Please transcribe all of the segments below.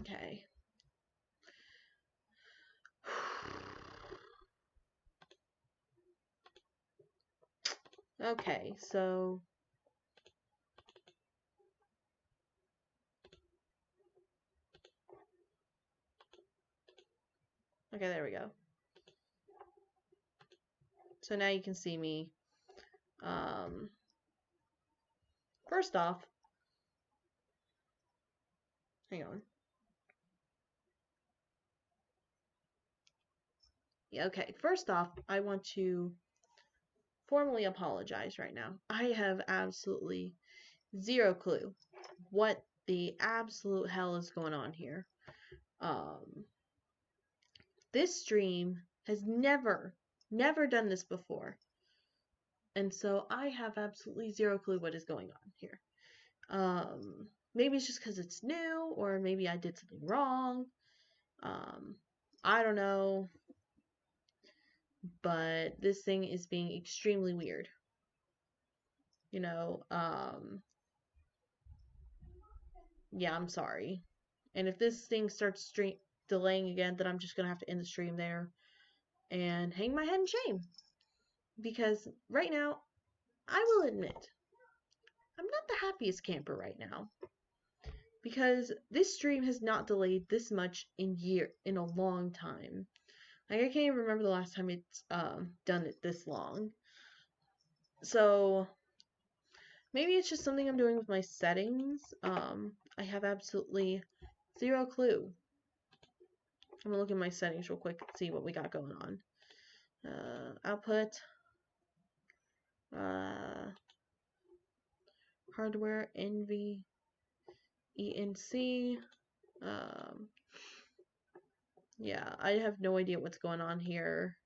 Okay. Okay, so okay, there we go. So now you can see me. First off, hang on. Yeah, okay, first off, I want to formally apologize right now. I have absolutely zero clue what the absolute hell is going on here. Um, this stream has never done this before. And so I have absolutely zero clue what is going on here. Maybe it's just because it's new, or maybe I did something wrong. I don't know. But this thing is being extremely weird. You know, yeah, I'm sorry. And if this thing starts delaying again, then I'm just gonna have to end the stream there and hang my head in shame. Because right now, I will admit, I'm not the happiest camper right now. Because this stream has not delayed this much in a long time. Like, I can't even remember the last time it's done it this long. So maybe it's just something I'm doing with my settings. I have absolutely zero clue. I'm gonna look at my settings real quick and see what we got going on. Output, hardware, NV, ENC. Yeah, I have no idea what's going on here.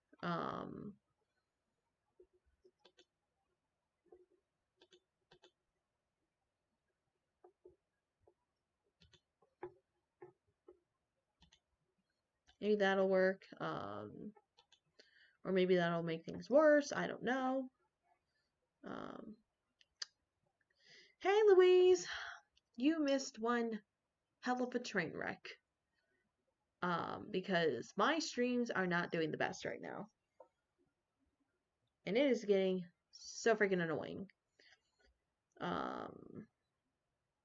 Maybe that'll work. Or maybe that'll make things worse. I don't know. Hey, Louise, you missed one hell of a train wreck. Because my streams are not doing the best right now. And it is getting so freaking annoying.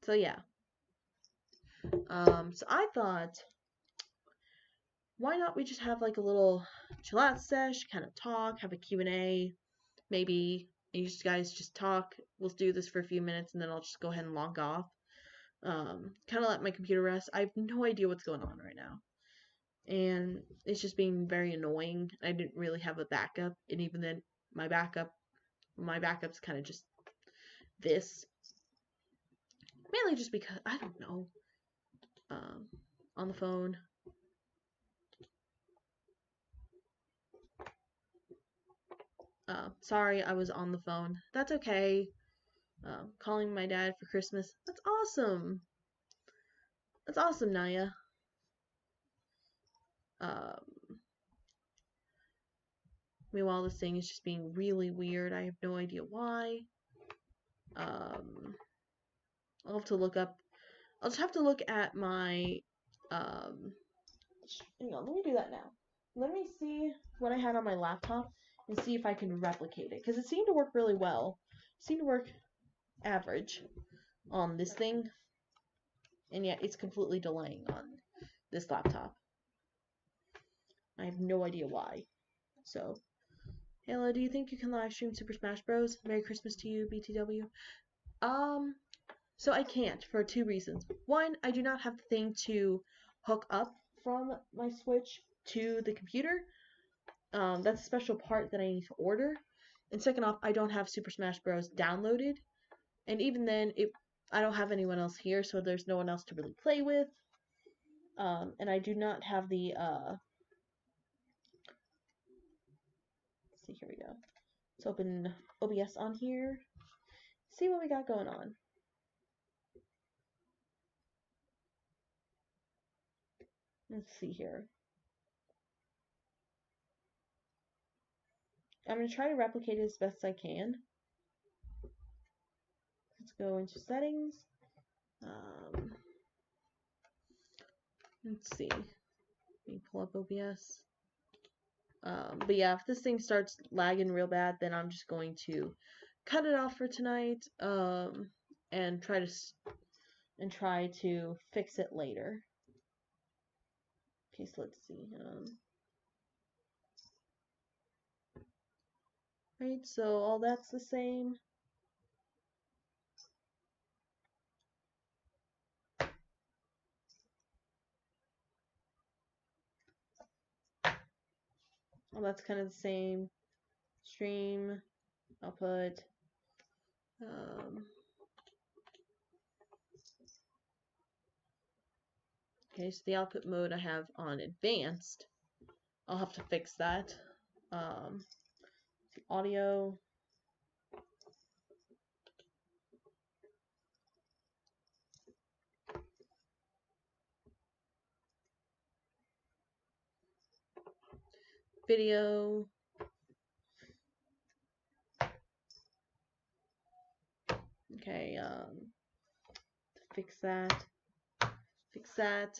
So yeah. So I thought, why not we just have like a little chill out sesh, kind of talk, have a Q&A, maybe you guys just talk. We'll do this for a few minutes and then I'll just go ahead and log off. Kind of let my computer rest. I have no idea what's going on right now. And it's just being very annoying. I didn't really have a backup, and even then my backup's kind of just this. Mainly just because, I don't know. On the phone. Sorry, I was on the phone. That's okay. Calling my dad for Christmas. That's awesome. That's awesome, Naya. Meanwhile, this thing is just being really weird. I have no idea why. I'll have to look up. I'll just have to look at my. Hang on, let me do that now. Let me see what I had on my laptop and see if I can replicate it. Because it seemed to work really well. It seemed to work average on this thing. And yet it's completely delaying on this laptop. I have no idea why. So, Halo, do you think you can live stream Super Smash Bros? Merry Christmas to you, BTW. So I can't for two reasons. One, I do not have the thing to hook up from my Switch to the computer. That's a special part that I need to order. And second off, I don't have Super Smash Bros. Downloaded. And even then, I don't have anyone else here, so there's no one else to really play with. And I do not have the, let's see, here we go. Let's open OBS on here. See what we got going on. Let's see here. I'm going to try to replicate it as best I can. Let's go into settings. Let's see. Let me pull up OBS. But yeah, if this thing starts lagging real bad, then I'm just going to cut it off for tonight. And try to fix it later. Okay, so let's see. Right, so all that's the same. All that's kind of the same. Stream, output. Okay, so the output mode I have on advanced. I'll have to fix that. Audio. Video. Okay, fix that. Fix that.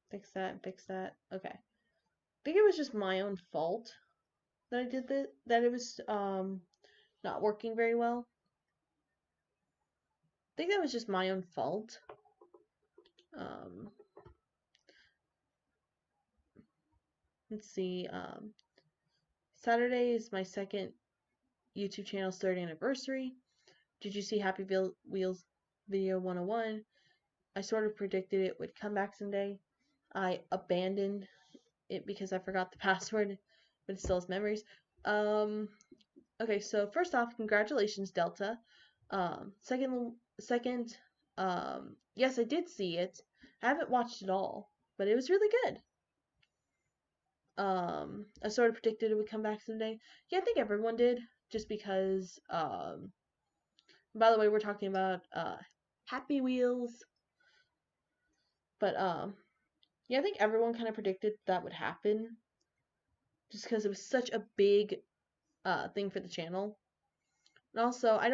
Fix that and fix that. Okay. I think it was just my own fault that I did that it was not working very well. I think that was just my own fault. Let's see. Saturday is my second YouTube channel's 3rd anniversary. Did you see Happy Wheels video 101? I sort of predicted it would come back someday. I abandoned it because I forgot the password, but it still has memories. Okay, so first off, congratulations, Delta. Second, yes, I did see it. I haven't watched it all, but it was really good. I sort of predicted it would come back someday. Yeah, I think everyone did, just because, by the way, we're talking about, Happy Wheels. But, yeah, I think everyone kind of predicted that would happen, just because it was such a big, thing for the channel. And also, I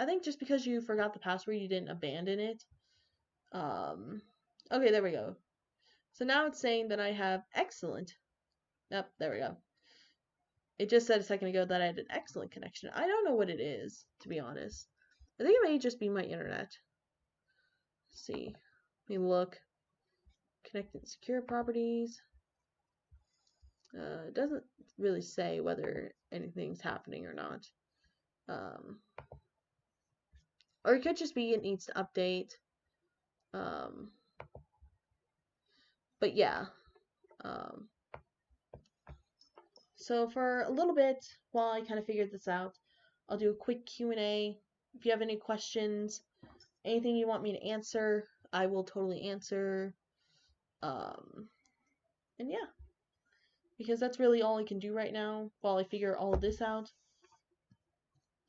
think just because you forgot the password, you didn't abandon it. Okay, there we go. So now it's saying that I have excellent. Yep, there we go. It just said a second ago that I had an excellent connection. I don't know what it is, to be honest. I think it may just be my internet. Let's see. Let me look. Connected secure properties. It doesn't really say whether anything's happening or not. Or it could just be it needs to update. But yeah. So for a little bit, while I kind of figured this out, I'll do a quick Q&A. If you have any questions, anything you want me to answer, I will totally answer. And yeah, because that's really all I can do right now while I figure all of this out.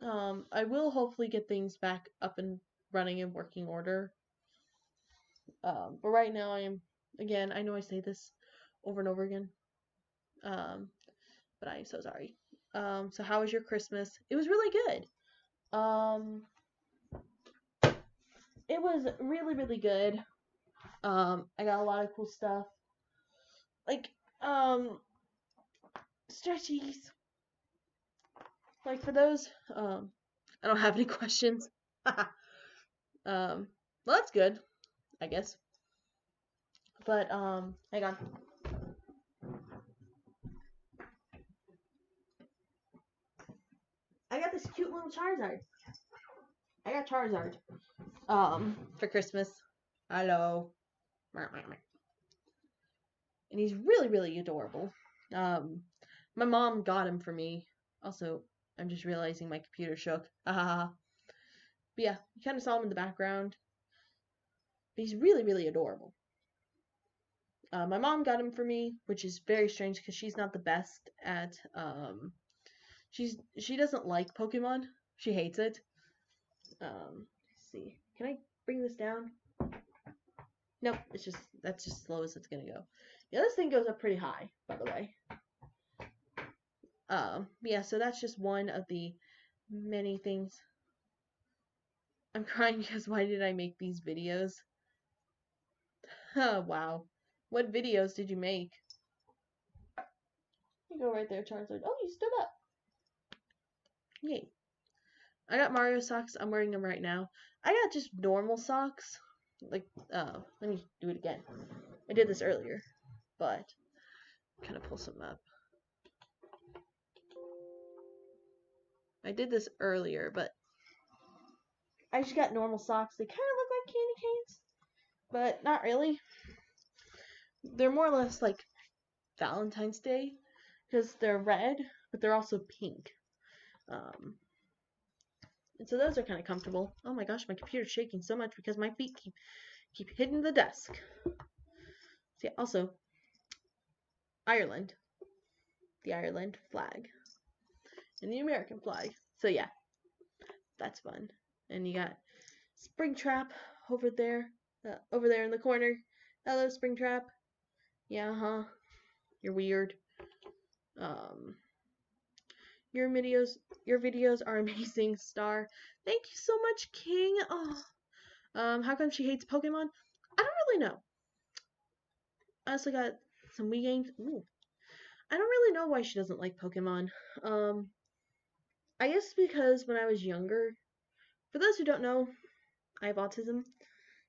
I will hopefully get things back up and running in working order. But right now again, I know I say this over and over again. But I am so sorry. So how was your Christmas? It was really good. It was really, really good. I got a lot of cool stuff. Like, stretchies. Like, for those, I don't have any questions. Well, that's good, I guess. But, hang on. I got this cute little Charizard. I got Charizard, for Christmas. Hello. And he's really, really adorable. My mom got him for me. Also, I'm just realizing my computer shook. But yeah, you kind of saw him in the background. But he's really, really adorable. My mom got him for me, which is very strange because she's not the best at, she doesn't like Pokemon. She hates it. Let's see. Can I bring this down? Nope, that's just as slow as it's gonna go. Yeah, this thing goes up pretty high, by the way. Yeah, so that's just one of the many things. I'm crying because why did I make these videos? Oh, wow. What videos did you make? You go right there, Charizard. Oh, you stood up. Yay. I got Mario socks. I'm wearing them right now. I got just normal socks. Like, let me do it again. I did this earlier, but kind of pull some up. I did this earlier, but I just got normal socks. They kind of look like candy canes, but not really. They're more or less like Valentine's Day because they're red, but they're also pink. And so those are kind of comfortable. Oh my gosh, my computer's shaking so much because my feet keep hitting the desk. See, also Ireland, the Ireland flag, and the American flag. So yeah, that's fun. And you got Springtrap over there in the corner. Hello, Springtrap. Yeah, huh? You're weird. Um, your videos are amazing, Star. Thank you so much, King. Oh, how come she hates Pokemon? I don't really know. I also got some Wii games. Ooh. I don't really know why she doesn't like Pokemon. Um, I guess because when I was younger, for those who don't know, I have autism.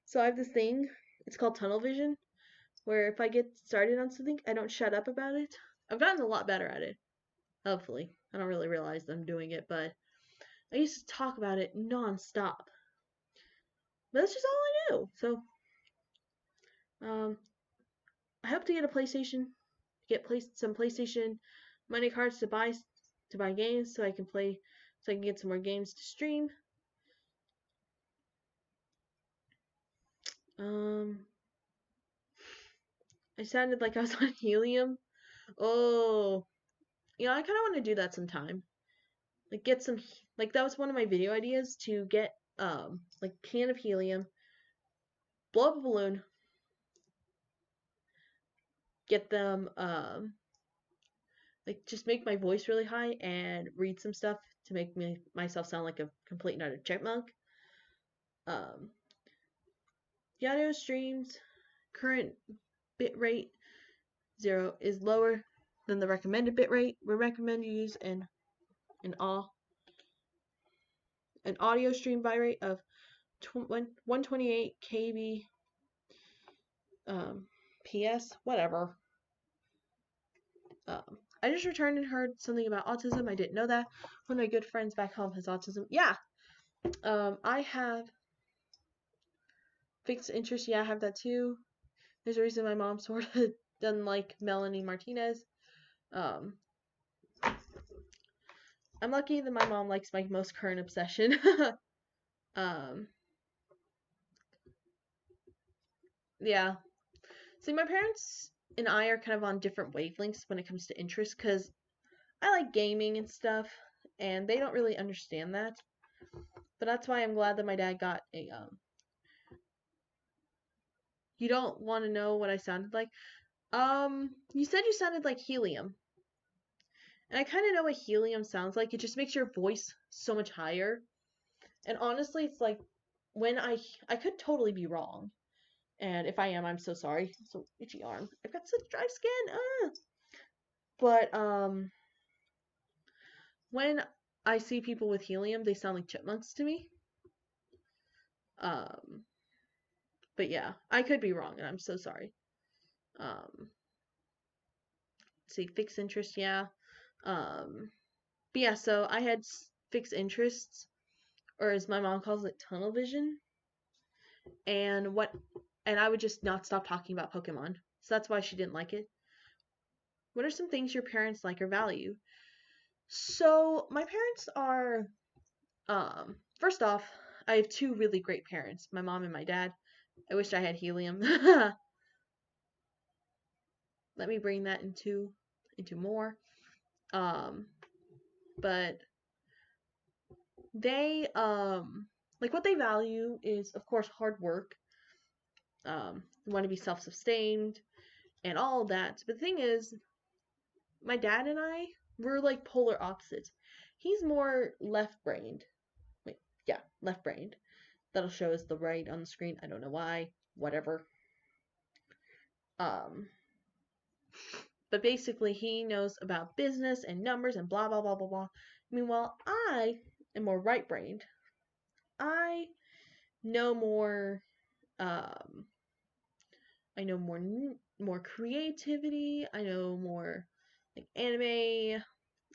So I have this thing, it's called tunnel vision, where if I get started on something, I don't shut up about it. I've gotten a lot better at it, hopefully. I don't really realize that I'm doing it, but I used to talk about it non-stop. But that's just all I knew. So, I hope to get a PlayStation, some PlayStation money cards to buy games so I can play, so I can get some more games to stream. I sounded like I was on helium. Oh, I kind of want to do that sometime. Like get some, like that was one of my video ideas to get like a can of helium, blow up a balloon, get them like just make my voice really high and read some stuff to make myself sound like a complete and utter chipmunk. Um, the audio streams current bit rate 0 is lower than the recommended bit rate. We recommend you use an audio stream bitrate of 128 kb PS, whatever. I just returned and heard something about autism. I didn't know that. One of my good friends back home has autism. Yeah. I have fixed interest. Yeah, I have that too. There's a reason my mom sort of doesn't like Melanie Martinez. Um, I'm lucky that my mom likes my most current obsession. Yeah. See, my parents and I are kind of on different wavelengths when it comes to interest because I like gaming and stuff, and they don't really understand that. But that's why I'm glad that my dad got a You don't want to know what I sounded like? You said you sounded like helium. And I kind of know what helium sounds like. It just makes your voice so much higher. And honestly, it's like when I could totally be wrong. And if I am, I'm so sorry. So itchy arm. I've got such dry skin. But when I see people with helium, they sound like chipmunks to me. Um, but yeah, I could be wrong, and I'm so sorry. See, fixed interest, yeah. But yeah, so I had fixed interests, or as my mom calls it, tunnel vision, and I would just not stop talking about Pokemon. So that's why she didn't like it. What are some things your parents like or value? So my parents are, first off, I have two really great parents, my mom and my dad. I wish I had helium. Let me bring that into more. But they like what they value is of course hard work. Want to be self-sustained and all of that. But the thing is, my dad and I, we're like polar opposites. He's more left-brained. Wait, yeah, left-brained. that'll show as the right on the screen. I don't know why. Whatever. Um, but basically, he knows about business and numbers and blah blah blah blah blah. Meanwhile, I am more right-brained. I know more. Um, I know more creativity. I know more like anime,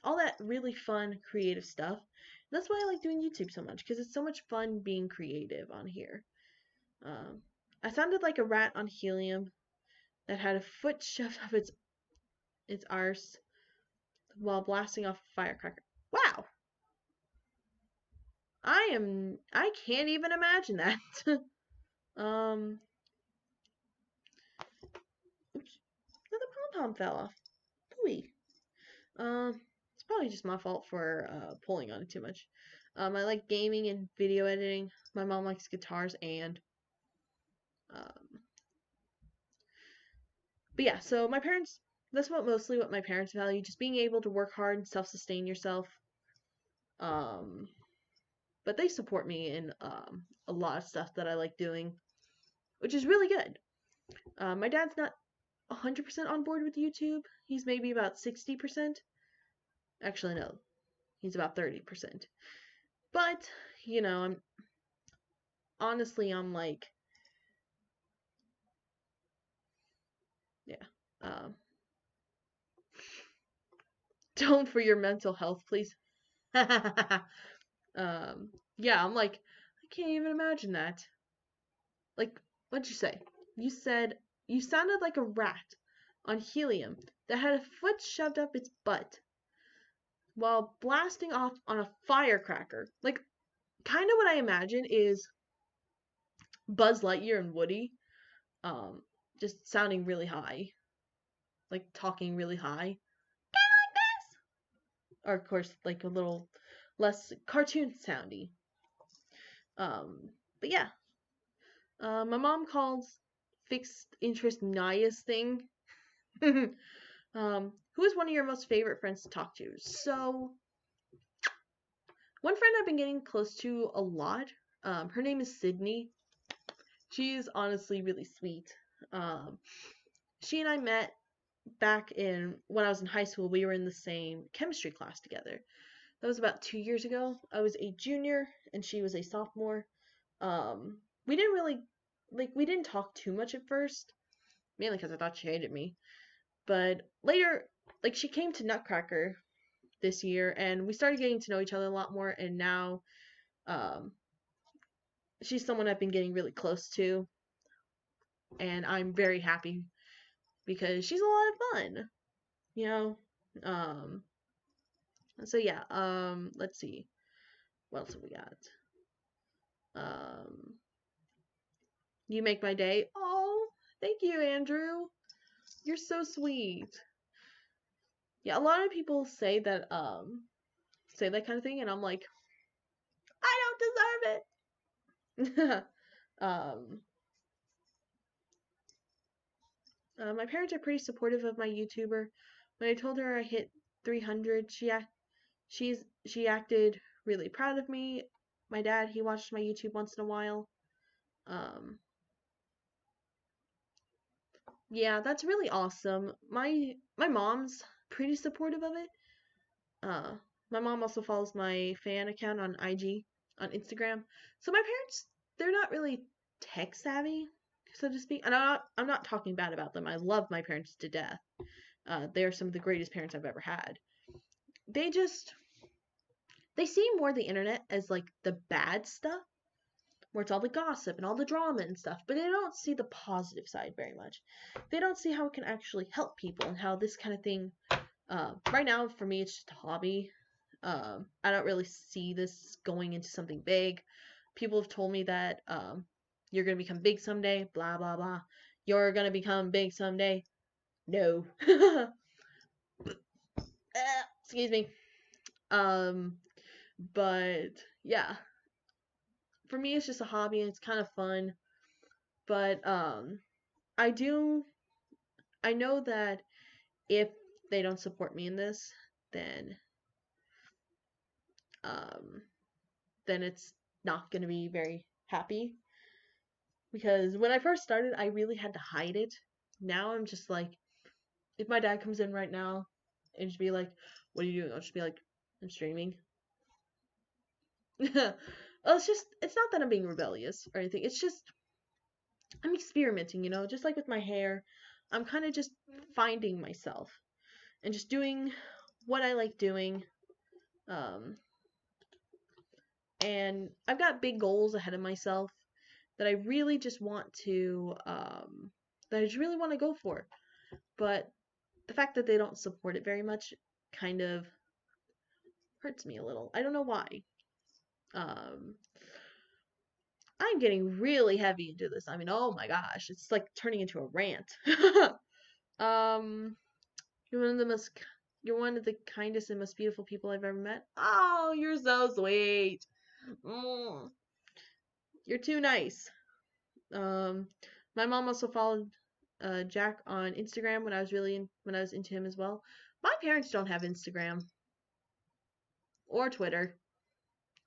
all that really fun creative stuff. And that's why I like doing YouTube so much because it's so much fun being creative on here. Um, I sounded like a rat on helium that had a foot shoved up its arse while blasting off a firecracker. Wow, I can't even imagine that. um, oops, another pom pom fell off. Pooey. It's probably just my fault for pulling on it too much. I like gaming and video editing. My mom likes guitars and um, but yeah, so my parents, that's mostly what my parents value, just being able to work hard and self-sustain yourself. Um, but they support me in a lot of stuff that I like doing, which is really good. My dad's not 100% on board with YouTube. He's maybe about 60%. Actually, no, he's about 30%. But, you know, I'm like, yeah, um, don't for your mental health, please. Yeah, I'm like, I can't even imagine that. Like, what'd you say? You said you sounded like a rat on helium that had a foot shoved up its butt while blasting off on a firecracker. Like, kind of what I imagine is Buzz Lightyear and Woody, um, just sounding really high, like talking really high. Like this! Or, of course, like a little less cartoon soundy. But yeah, my mom calls fixed interest Naya's thing. Who is one of your most favorite friends to talk to? So, one friend I've been getting close to a lot, her name is Sydney. She is honestly really sweet. Um, she and I met back in when I was in high school. We were in the same chemistry class together. That was about 2 years ago. I was a junior and she was a sophomore. We didn't really we didn't talk too much at first, mainly because I thought she hated me. But later, she came to Nutcracker this year, and we started getting to know each other a lot more. And now, um, she's someone I've been getting really close to, and I'm very happy because she's a lot of fun, you know. Um, so yeah. Let's see, what else have we got? Um, you make my day. Oh, thank you, Andrew. You're so sweet. Yeah, a lot of people say that kind of thing, and I'm like, I don't deserve it. um, my parents are pretty supportive of my YouTuber. When I told her I hit 300, she acted really proud of me. My dad, he watched my YouTube once in a while. Um, yeah, that's really awesome. My mom's pretty supportive of it. Uh, my mom also follows my fan account on IG, on Instagram. So my parents, they're not really tech savvy, so to speak. And I'm not talking bad about them. I love my parents to death. They are some of the greatest parents I've ever had. They just they see more the internet as like the bad stuff, where it's all the gossip and all the drama and stuff, but they don't see the positive side very much. They don't see how it can actually help people and how this kind of thing. Right now, for me, it's just a hobby. I don't really see this going into something big. People have told me that you're gonna become big someday. Blah blah blah. You're gonna become big someday. No. Excuse me. Um, but yeah, for me it's just a hobby and it's kind of fun. But I do I know that if they don't support me in this, then um then it's not going to be very happy. Because when I first started, I really had to hide it. Now I'm just like, if my dad comes in right now and just be like, "What are you doing?" I'll just be like, "I'm streaming." Well, it's not that I'm being rebellious or anything. It's just I'm experimenting, just like with my hair. I'm kind of just finding myself and just doing what I like doing. Um, and I've got big goals ahead of myself that I really just want to, that I just really want to go for. But the fact that they don't support it very much kind of hurts me a little. I don't know why. Um, I'm getting really heavy into this. I mean, oh my gosh, it's like turning into a rant. um, you're one of the most, you're one of the kindest and most beautiful people I've ever met. Oh, you're so sweet. Mm, you're too nice. Um, my mom also followed Jack on Instagram when I was into him as well. My parents don't have Instagram or Twitter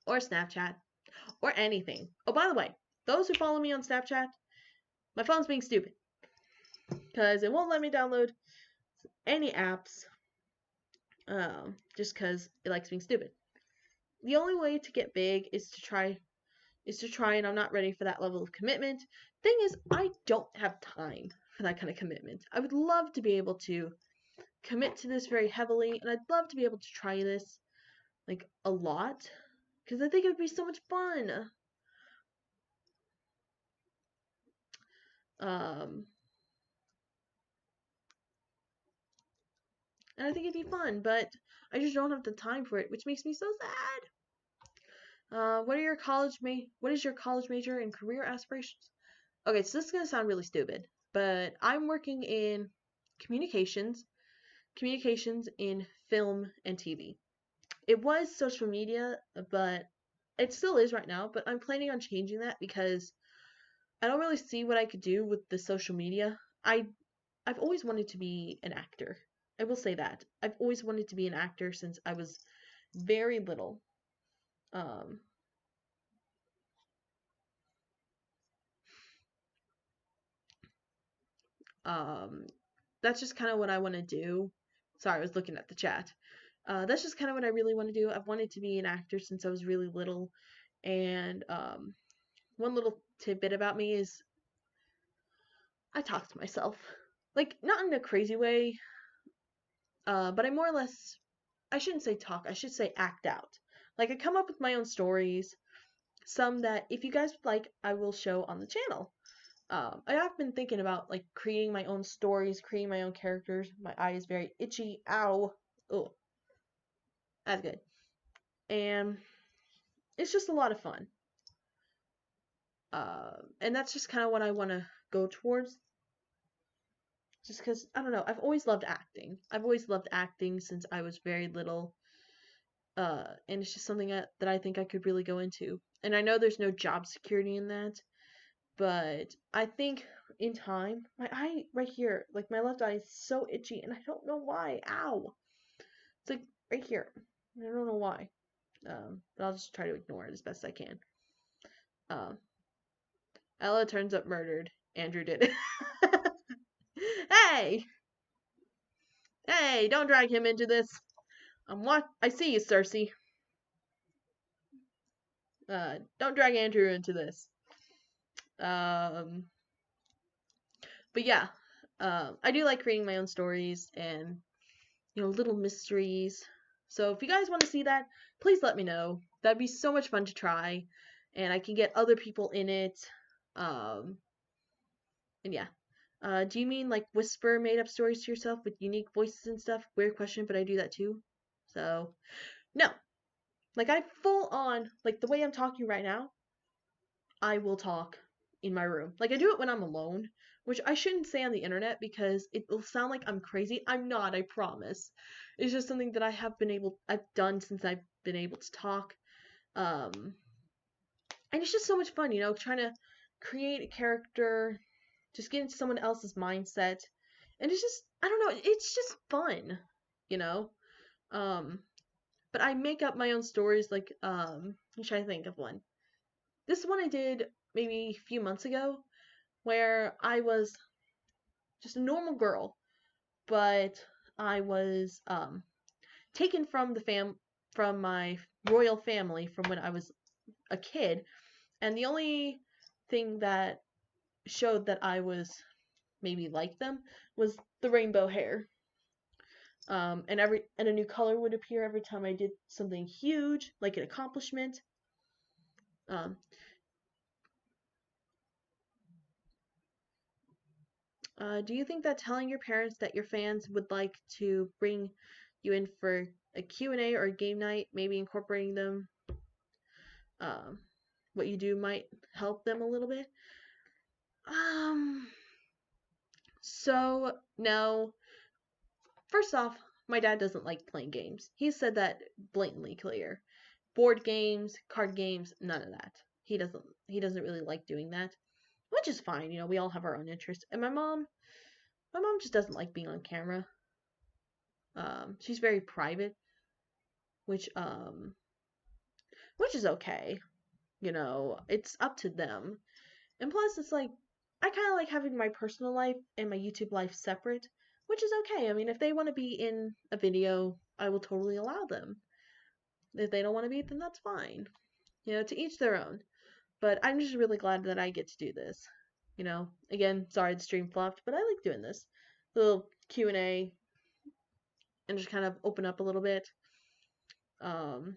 or Snapchat or anything. Oh, by the way, those who follow me on Snapchat, my phone's being stupid because it won't let me download any apps just because it likes being stupid. The only way to get big is to try, and I'm not ready for that level of commitment. Thing is, I don't have time for that kind of commitment. I would love to be able to commit to this very heavily, and I'd love to be able to try this like a lot because I think it would be so much fun. Um, and I think it'd be fun, but I just don't have the time for it, which makes me so sad. What is your college major and career aspirations? Okay, so this is gonna sound really stupid, but I'm working in communications, communications in film and TV. It was social media, but it still is right now, but I'm planning on changing that because I don't really see what I could do with the social media. I've always wanted to be an actor. I will say that. I've always wanted to be an actor since I was very little. Um, um, that's just kind of what I want to do. Sorry, I was looking at the chat. That's just kind of what I really want to do. I've wanted to be an actor since I was really little. And one little tidbit about me is I talk to myself. Like, not in a crazy way, but I more or less, I shouldn't say talk, I should say act out. Like, I come up with my own stories, some that if you guys would like, I will show on the channel. I have been thinking about like creating my own stories, creating my own characters. My eye is very itchy. Ow. Oh, that's good. And it's just a lot of fun. And that's just kind of what I want to go towards. Just because, I don't know, I've always loved acting. I've always loved acting since I was very little. And it's just something that I think I could really go into. And I know there's no job security in that, but I think in time, my eye right here, like my left eye is so itchy and I don't know why. Ow. It's like right here. I don't know why. But I'll just try to ignore it as best I can. Um, Ella turns up murdered. Andrew did it. Hey! Hey, don't drag him into this. I see you, Cersei. Don't drag Andrew into this. Um, but yeah, I do like creating my own stories and little mysteries. So if you guys want to see that, please let me know. That'd be so much fun to try, and I can get other people in it. Um, and yeah. Do you mean like whisper made up stories to yourself with unique voices and stuff? Weird question, but I do that too. So, no. Like I full on, like the way I'm talking right now, I will talk in my room. Like I do it when I'm alone, which I shouldn't say on the internet because it will sound like I'm crazy. I'm not, I promise. It's just something that I've done since I've been able to talk. Um and it's just so much fun, trying to create a character, just get into someone else's mindset. And it's just I don't know, it's just fun, you know? Um but I make up my own stories like I'm trying to think of one. This one I did maybe a few months ago where I was just a normal girl, but I was taken from from my royal family from when I was a kid, and the only thing that showed that I was maybe like them was the rainbow hair. And a new color would appear every time I did something huge, like an accomplishment. Um, do you think that telling your parents that your fans would like to bring you in for a Q&A or a game night, maybe incorporating them, um, what you do might help them a little bit? Um, so no. First off, my dad doesn't like playing games. He said that blatantly clear. Board games, card games, none of that. He doesn't really like doing that, which is fine. We all have our own interests. And my mom just doesn't like being on camera. She's very private, which which is okay. It's up to them. And plus, it's like I kind of like having my personal life and my YouTube life separate, which is okay. I mean, if they want to be in a video, I will totally allow them. If they don't want to be, then that's fine. To each their own. But I'm just really glad that I get to do this. Again, sorry the stream flopped, but I like doing this little Q&A and just kind of open up a little bit. Um,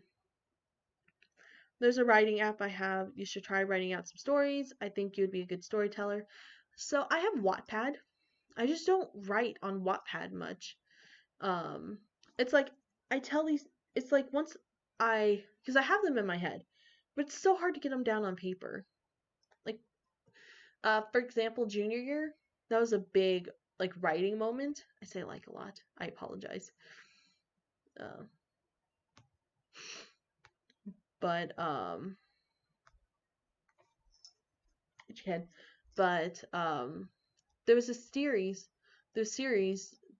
there's a writing app I have. You should try writing out some stories. I think you would be a good storyteller. So I have Wattpad. I just don't write on Wattpad much. Um, it's like I tell these. It's like because I have them in my head, but it's so hard to get them down on paper. Like, for example, junior year, that was a big like writing moment. I say like a lot. I apologize. Uh, but kid, but there was a series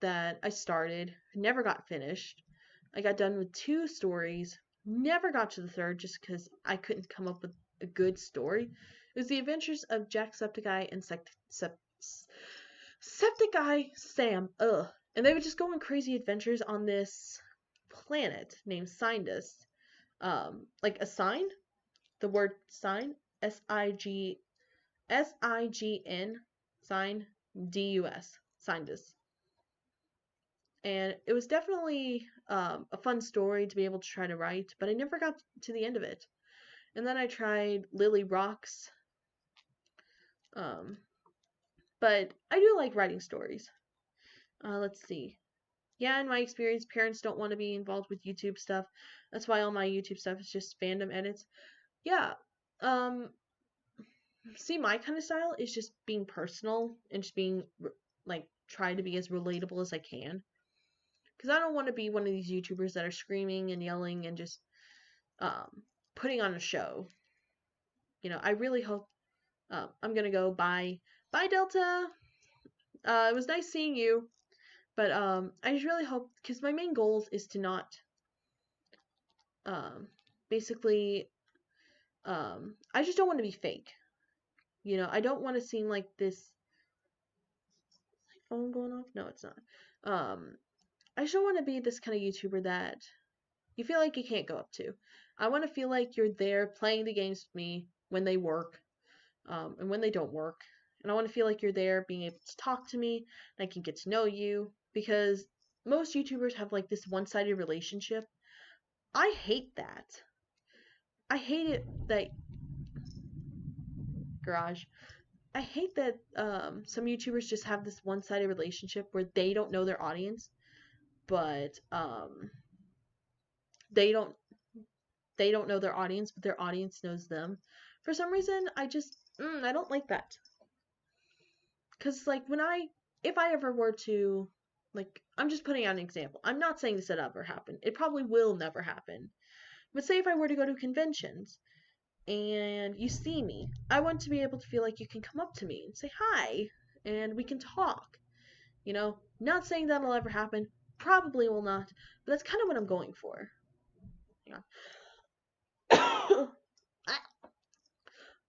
that I started, never got finished. I got done with 2 stories, never got to the third just because I couldn't come up with a good story. It was the adventures of Jacksepticeye and Septiceye Sam. Ugh. And they would just go on crazy adventures on this planet named Sindus. Like a sign, the word sign, SIGN, sign, DUS, Sindus. And it was definitely a fun story to be able to try to write, but I never got to the end of it. And then I tried Lily Rocks, um, but I do like writing stories. Let's see. Yeah, in my experience, parents don't want to be involved with YouTube stuff. That's why all my YouTube stuff is just fandom edits. Yeah. Um, See, my kind of style is just being personal and just being like trying to be as relatable as I can. Because I don't want to be one of these YouTubers that are screaming and yelling and just um, putting on a show. I really hope I'm gonna go. Bye, bye, Delta. It was nice seeing you, but I just really hope because my main goals is to not um, basically I just don't want to be fake. I don't want to seem like this phone going off. No, it's not. I just don't want to be this kind of YouTuber that you feel like you can't go up to. I want to feel like you're there playing the games with me when they work, and when they don't work. And I want to feel like you're there being able to talk to me and I can get to know you because most YouTubers have like this one-sided relationship. I hate that. I hate it that garage. I hate that some YouTubers just have this one-sided relationship where they don't know their audience, but they don't they don't know their audience, but their audience knows them. For some reason, I don't like that. Cause like if I ever were to, like, I'm just putting out an example. I'm not saying this would ever happen. It probably will never happen. But say if I were to go to conventions and you see me, I want to be able to feel like you can come up to me and say hi, and we can talk. Not saying that'll ever happen. Probably will not. But that's kind of what I'm going for. Hang on.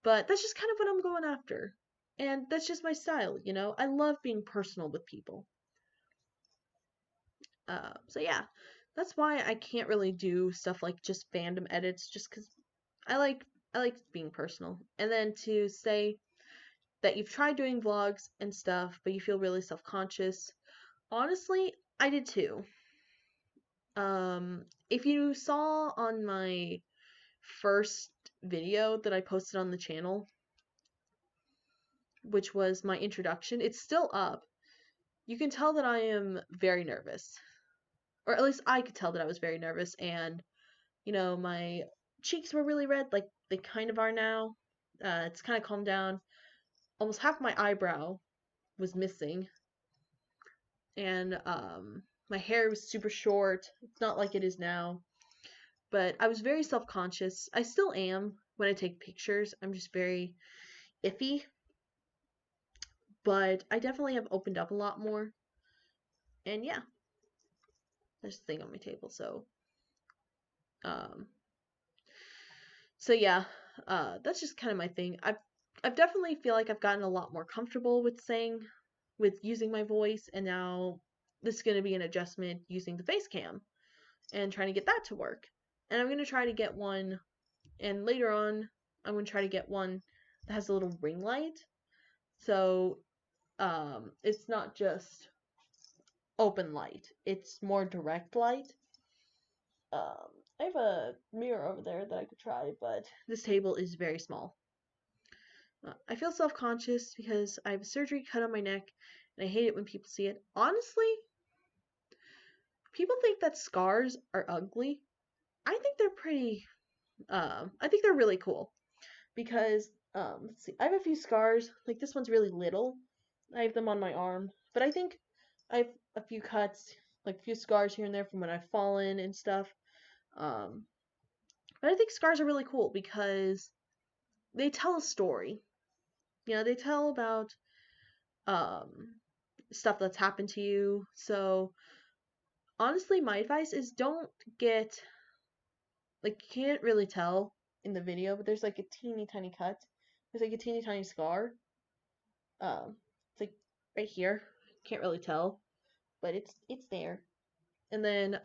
But that's just kind of what I'm going after. And that's just my style, you know? I love being personal with people. So yeah, that's why I can't really do stuff like just fandom edits, just because I like being personal. And then to say that you've tried doing vlogs and stuff, but you feel really self-conscious. Honestly, I did too. If you saw on my first video that I posted on the channel, which was my introduction, it's still up. You can tell that I am very nervous. Or at least I could tell that I was very nervous, and my cheeks were really red, like they kind of are now. It's kind of calmed down. Almost half my eyebrow was missing, and my hair was super short. It's not like it is now, but I was very self-conscious. I still am when I take pictures. I'm just very iffy, but I definitely have opened up a lot more. And yeah, there's a thing on my table, um, so yeah, that's just kind of my thing. I've definitely feel like I've gotten a lot more comfortable with using my voice, and now this is going to be an adjustment using the face cam and trying to get that to work. And I'm going to try to get one, and later on, I'm going to try to get one that has a little ring light. So, it's not just open light, it's more direct light. Um, I have a mirror over there that I could try, but this table is very small. I feel self conscious because I have a surgery cut on my neck, and I hate it when people see it. Honestly, people think that scars are ugly. I think they're pretty. I think they're really cool because let's see, I have a few scars. Like this one's really little. I have them on my arm, but I think I have a few cuts, like a few scars here and there from when I've fallen and stuff. Um, but I think scars are really cool because they tell a story. They tell about um stuff that's happened to you. So honestly, my advice is don't get like you can't really tell in the video, but there's like a teeny tiny cut. There's like a teeny tiny scar. It's like right here. Can't really tell, but it's there. And then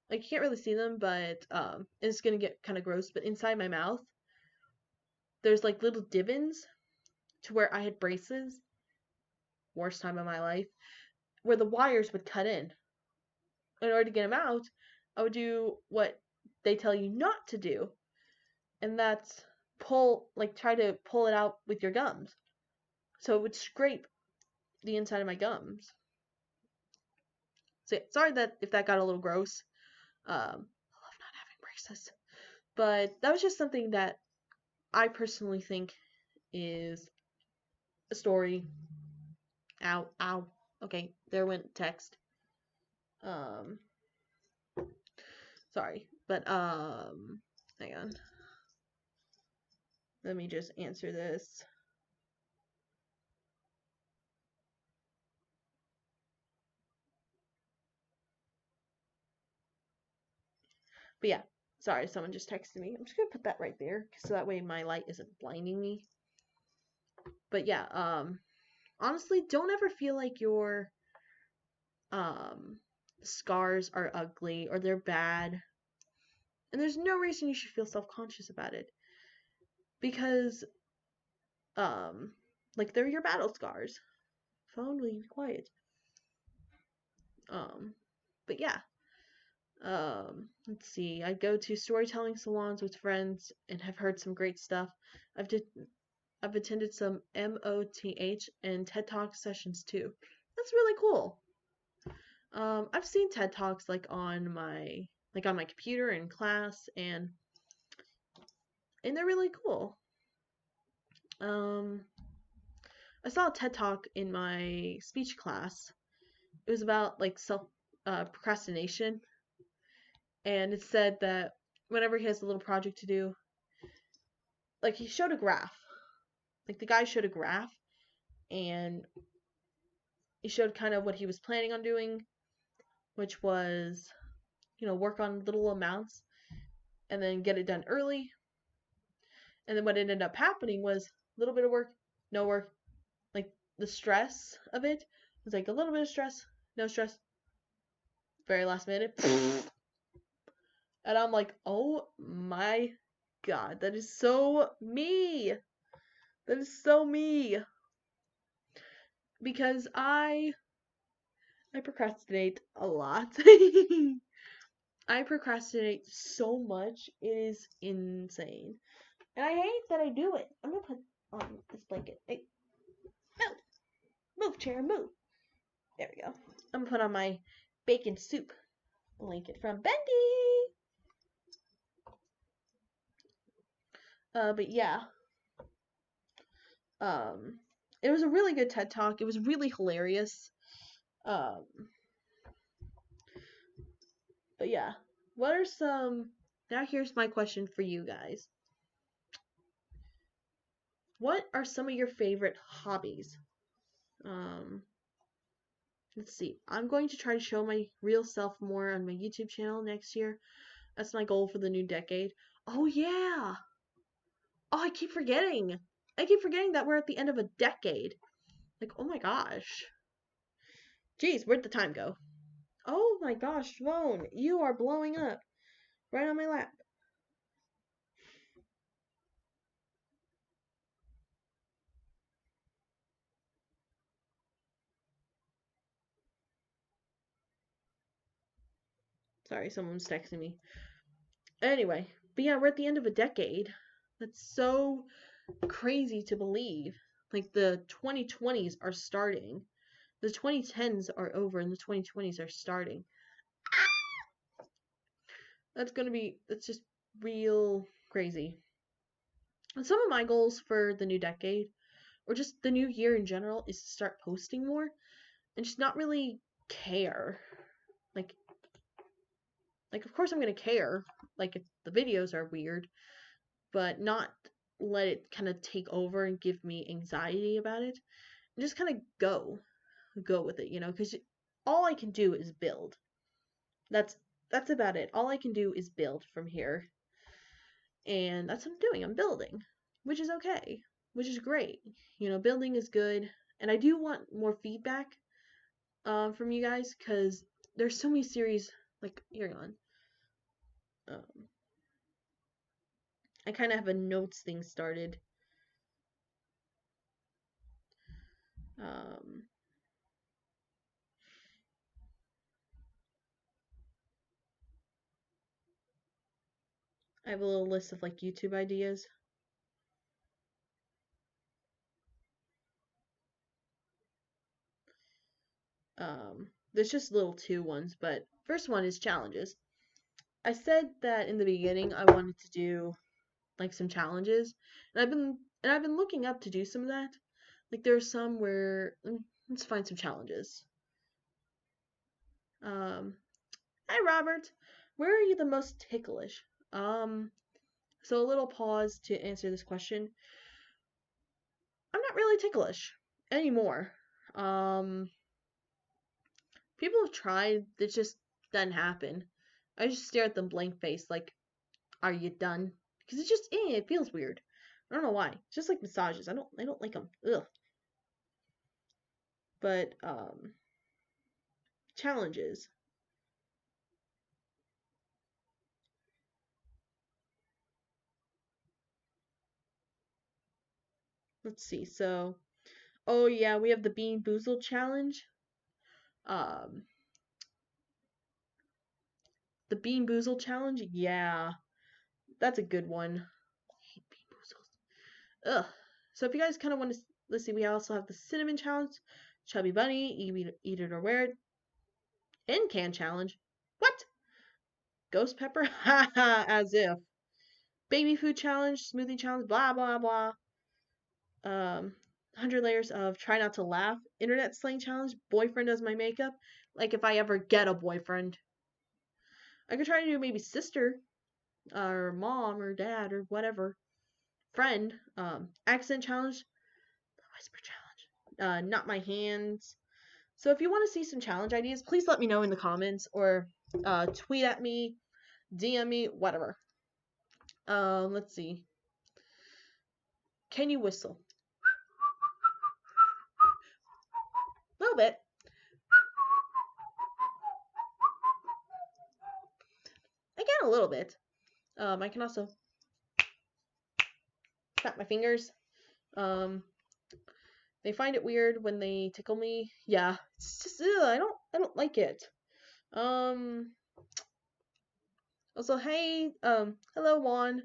like you can't really see them, but it's gonna get kind of gross. But inside my mouth, there's like little divots to where I had braces. Worst time of my life, where the wires would cut in order to get them out, I would do what they tell you not to do, and that's try to pull it out with your gums. So it would scrape the inside of my gums. So yeah, sorry that if that got a little gross. I love not having braces, but that was just something that I personally think is a story. Ow, ow. Okay, there went text. Um, sorry, but hang on. Let me just answer this. But yeah, sorry, someone just texted me. I'm just gonna put that right there so that way my light isn't blinding me. But yeah, honestly, don't ever feel like your um scars are ugly or they're bad. And there's no reason you should feel self-conscious about it because um like they're your battle scars. Phone, will you be quiet? Um but yeah. Let's see. I go to storytelling salons with friends and have heard some great stuff. I've did I've attended some MOTH and TED Talk sessions too. That's really cool. I've seen TED Talks on my computer in class, and they're really cool. Um, I saw a TED Talk in my speech class. It was about like self procrastination, and it said that whenever he has a little project to do, like he showed a graph. Like the guy showed a graph, and he showed kind of what he was planning on doing, which was work on little amounts and then get it done early. And then what ended up happening was a little bit of work, no work. Like the stress of it was like a little bit of stress, no stress, very last minute. And I'm like, oh my god, that is so me. That is so me. Because I procrastinate a lot. I procrastinate so much. It is insane. And I hate that I do it. I'm gonna put on this blanket. Hey, move! Move, chair, move! There we go. I'm gonna put on my bacon soup blanket from Bendy! But yeah. It was a really good TED Talk. It was really hilarious. Um, but yeah. What are some... Now here's my question for you guys. What are some of your favorite hobbies? Let's see. I'm going to try to show my real self more on my YouTube channel next year. That's my goal for the new decade. Oh yeah. Oh, I keep forgetting. I keep forgetting that we're at the end of a decade. Like, oh my gosh. Jeez, where'd the time go? Oh my gosh, phone, you are blowing up right on my lap. Sorry, someone's texting me. Anyway, but yeah, we're at the end of a decade. That's so crazy to believe. Like the 2020s are starting. The 2010s are over and the 2020s are starting. That's just real crazy. And some of my goals for the new decade, or just the new year in general, is to start posting more and just not really care. Like, of course I'm gonna care, like if the videos are weird, but not let it kind of take over and give me anxiety about it. And just kind of go with it, because all I can do is build. That's about it. All I can do is build from here. And that's what I'm doing. I'm building, which is okay, which is great. Building is good. And I do want more feedback from you guys because there's so many series. Like, here on. I kind of have a notes thing started. Um, I have a little list of like YouTube ideas. There's just little two ones, but first one is challenges. I said that in the beginning I wanted to do like some challenges, and I've been looking up to do some of that. Like there's some where let's find some challenges. Hi Robert, where are you the most ticklish? So a little pause to answer this question. I'm not really ticklish anymore. People have tried, it just doesn't happen. I just stare at them blank faced, like, are you done? Because it feels weird. I don't know why. It's just like massages. I don't like them. Ugh. But challenges. Let's see. So, oh yeah, we have the Bean Boozled challenge. Um, the Bean Boozled challenge. Yeah, that's a good one. I hate Bean Boozled. Ugh. So if you guys kind of want to, let's see. We also have the Cinnamon challenge, Chubby Bunny, eat it or wear it, and Can challenge. What? Ghost Pepper? Haha, as if. Baby food challenge, smoothie challenge, blah blah blah. 100 layers of try not to laugh, internet slang challenge, boyfriend does my makeup. Like if I ever get a boyfriend, I could try to do maybe sister, or mom, or dad, or whatever. Friend, accent challenge, the whisper challenge, not my hands. So if you want to see some challenge ideas, please let me know in the comments or tweet at me, DM me, whatever. Let's see. Can you whistle? A little bit. I can a little bit. I can also snap my fingers. They find it weird when they tickle me. Yeah, it's just I don't like it. Um, Also, hey, hello Juan.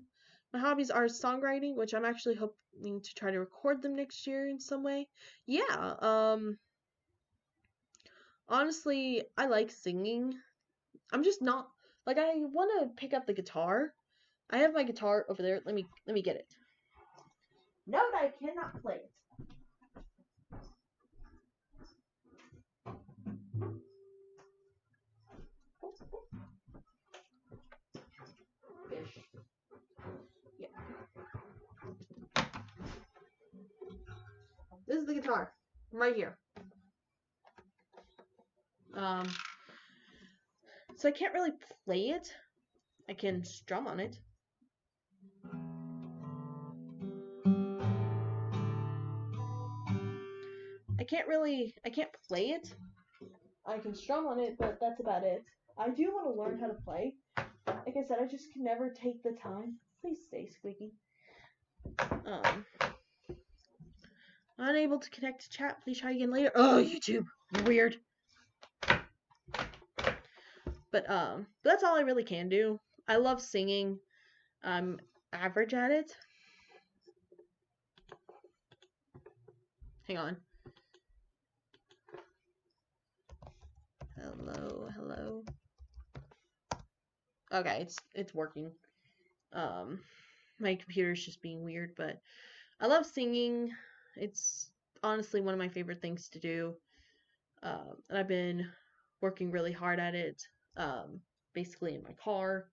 My hobbies are songwriting, which I'm actually hoping to try to record them next year in some way. Yeah, honestly, I like singing. I'm just not like I want to pick up the guitar. I have my guitar over there. Let me get it. Note, I cannot play it. Fish. Yeah. This is the guitar. Right here. Um so I can't really play it. I can strum on it. I can't play it. I can strum on it, but that's about it. I do want to learn how to play. Like I said, I just can never take the time. Please stay squeaky. Um, Unable to connect to chat. Please try again later. Oh, YouTube, you're weird. But that's all I really can do. I love singing. I'm average at it. Hang on. Hello, hello. Okay, it's working. Um, my computer's just being weird, but I love singing. It's honestly one of my favorite things to do. And I've been working really hard at it. Basically in my car,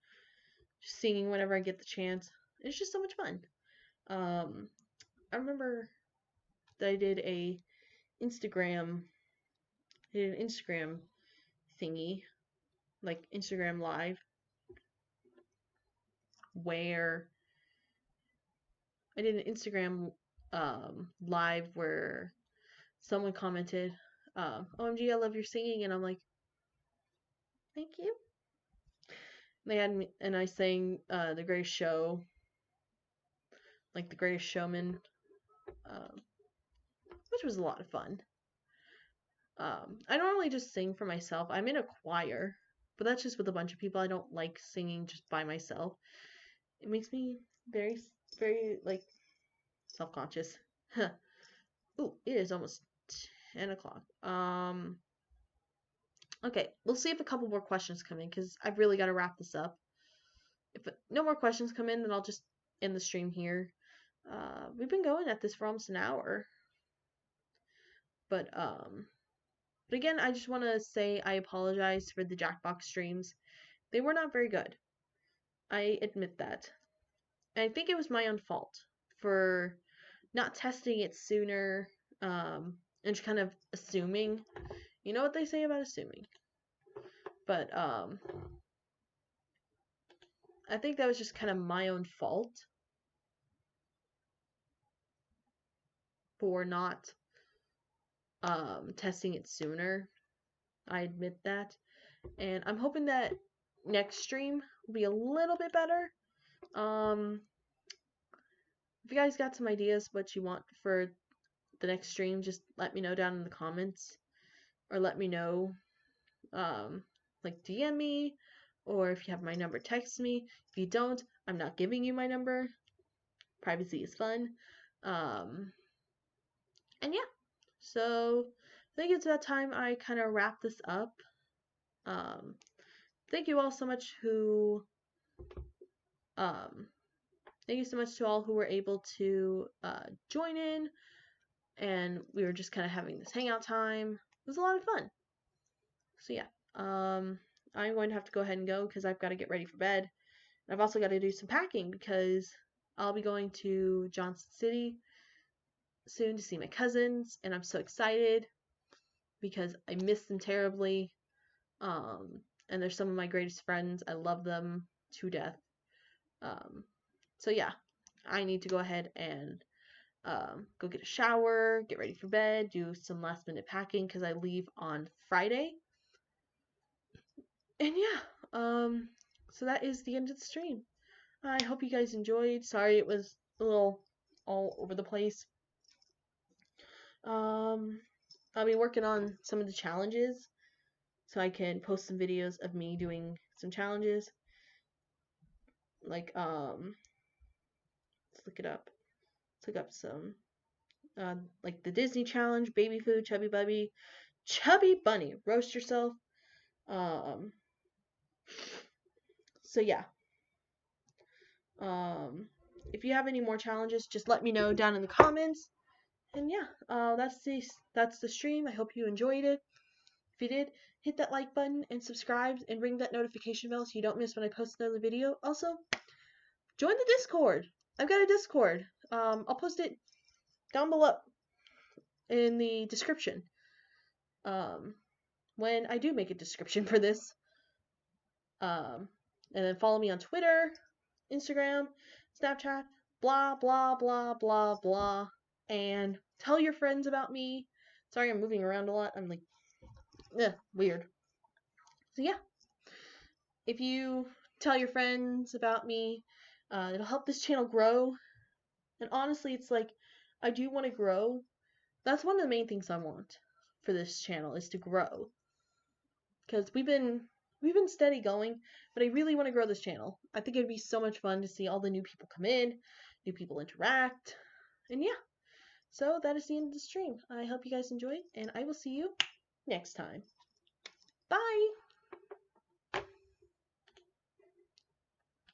just singing whenever I get the chance. It's just so much fun. I remember that I did an Instagram thingy, like Instagram Live, where I did an Instagram live where someone commented, "OMG, I love your singing," and I'm like, "Thank you." They had me, and I sang "The Greatest Show," like "The Greatest Showman," um, which was a lot of fun. I normally just sing for myself. I'm in a choir, but that's just with a bunch of people. I don't like singing just by myself. It makes me very, very like self-conscious. Ooh, it is almost 10 o'clock. Okay, we'll see if a couple more questions come in because I've really got to wrap this up. If no more questions come in, then I'll just end the stream here. We've been going at this for almost an hour. But again, I just want to say I apologize for the Jackbox streams. They were not very good. I admit that. And I think it was my own fault for not testing it sooner, and just kind of assuming. You know what they say about assuming. But I think that was just kind of my own fault for not testing it sooner. I admit that. And I'm hoping that next stream will be a little bit better. If you guys got some ideas what you want for the next stream, just let me know down in the comments. Or let me know, like DM me. Or if you have my number, text me. If you don't, I'm not giving you my number. Privacy is fun. And yeah. So I think it's that time I kind of wrap this up. Thank you all so much thank you so much to all who were able to join in, and we were just kind of having this hangout time. It was a lot of fun. So yeah, I'm going to have to go ahead and go because I've got to get ready for bed. And I've also got to do some packing because I'll be going to Johnson City soon to see my cousins, and I'm so excited because I miss them terribly. And they're some of my greatest friends. I love them to death. So yeah, I need to go ahead and go get a shower, get ready for bed, do some last minute packing because I leave on Friday. And yeah, so that is the end of the stream. I hope you guys enjoyed. Sorry it was a little all over the place. I'll be working on some of the challenges so I can post some videos of me doing some challenges. Like, let's look it up. Let's look up some, like the Disney challenge, baby food, chubby bunny, roast yourself. Um, so yeah. If you have any more challenges, just let me know down in the comments. And yeah, that's the stream. I hope you enjoyed it. If you did, hit that like button and subscribe and ring that notification bell so you don't miss when I post another video. Also, join the Discord. I've got a Discord. I'll post it down below in the description. When I do make a description for this. And then follow me on Twitter, Instagram, Snapchat, blah, blah, blah, blah, blah. And tell your friends about me. Sorry, I'm moving around a lot. I'm like, weird. So yeah, if you tell your friends about me, it'll help this channel grow. And honestly, it's like, I do want to grow. That's one of the main things I want for this channel is to grow. Because we've been steady going, but I really want to grow this channel. I think it'd be so much fun to see all the new people come in, new people interact, and yeah. So that is the end of the stream. I hope you guys enjoyed, and I will see you next time. Bye!